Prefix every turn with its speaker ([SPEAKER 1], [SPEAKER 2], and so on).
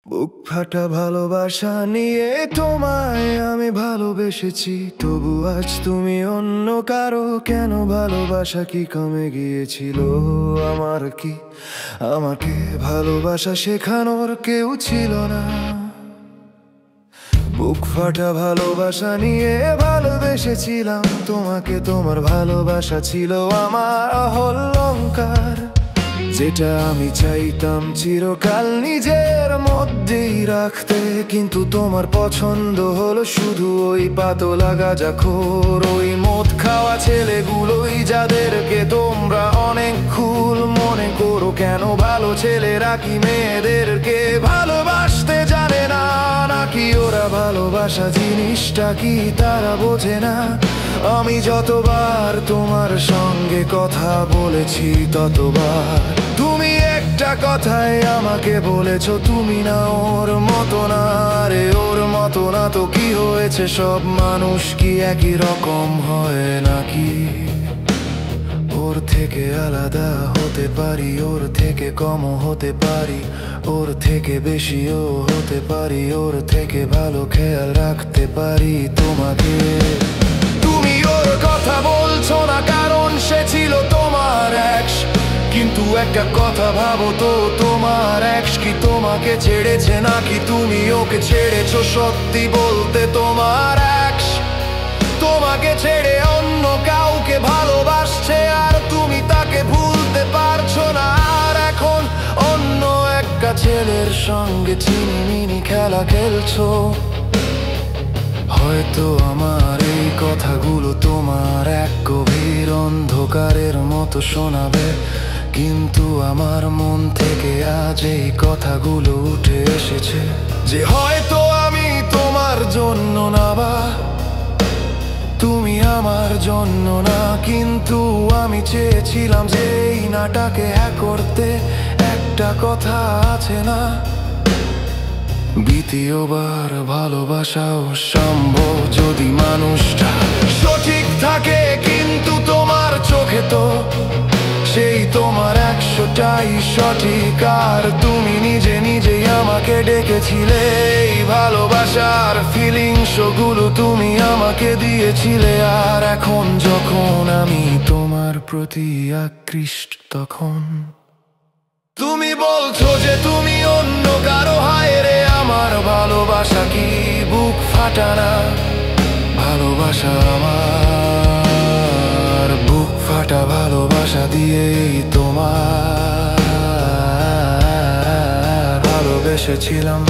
[SPEAKER 1] বুক ফাটা ভালোবাসা নিয়ে তোমায় আমি ভালোবেসেছি, তবু আজ তুমি অন্য কারো। কেন? ভালোবাসা কি কমে গিয়েছিল? আমার কি আমাকে ভালোবাসা শেখানোর কেউ ছিল না? বুক ফাটা ভালোবাসা নিয়ে ভালোবেসেছিলাম তোমাকে, তোমার ভালোবাসা ছিল আমার অলংকার, যেটা আমি চাইতাম চিরকাল নিজের মধ্যেই রাখতে। কিন্তু তোমার পছন্দ হলো শুধু ওই পাতলা গাঁজাখোর, ওই মদ খাওয়া ছেলেগুলোই, যাদেরকে তোমরা অনেক কুল মনে করো। কেন? ভালো ছেলেরা কি মেয়েদেরকে ভালোবাসতে জানে না? নাকি ওরা ভালোবাসা জিনিসটা কি তারা বোঝে না? আমি যতবার তোমার সঙ্গে কথা বলেছি ততবার তুমি একটা কথাই আমাকে বলেছো, তুমি না ওর মতো না। রে ওর মতো না তো কি হয়েছে? সব মানুষ কি একই রকম হয় নাকি? ওর থেকে আলাদা হতে পারি, ওর থেকে কমও হতে পারি, ওর থেকে বেশিও হতে পারি, ওর থেকে ভালো খেয়াল রাখতে পারি তোমাকে। তুমি ওর কথা বলছো না কারণ সে ছিল তোমার এক্স, কিন্তু একটা কথা ভাবো তো, তোমার এক্স কি তোমাকে ছেড়েছে নাকি তুমি ওকে ছেড়েছো? সত্যি বলতে তোমার এক্স তোমাকে ছেড়ে অন্য কাউকে ভালোবাসছে, আর তুমি তাকে ভুলতে পারছো না। আর এখন অন্য একটা ছেলের সঙ্গে চিনিমিনি খেলা খেলছো। হয়তো আমার এই কথাগুলো তোমার এক গভীর অন্ধকারের মতো শোনাবে, কিন্তু আমার মন থেকে আজ এই কথাগুলো উঠে এসেছে যে হয়তো আমি তোমার জন্য না, বা তুমি আমার জন্য না। কিন্তু আমি চেয়েছিলাম যে এই নাটাকে করতে। একটা কথা আছে না, দ্বিতীয়বার ভালোবাসাও সম্ভব যদি মানুষটা সঠিক থাকে। কিন্তু তোমার চোখে তো সেই তোমার 100টাই সঠিক, আর তুমি নিজে নিজেই আমাকে ডেকেছিলে। এই ভালোবাসার ফিলিংস গুলো তুমি আমাকে দিয়েছিলে, আর এখন যখন আমি তোমার প্রতি আকৃষ্ট তখন তুমি বলছো যে তুমি অন্য কারো। হায় রে, আমার ভালোবাসা কি বুক ফাটা না? ভালোবাসা আমার বুক ফাটা ভালোবাসা দিয়েই তোমার ভালোবেসেছিলাম।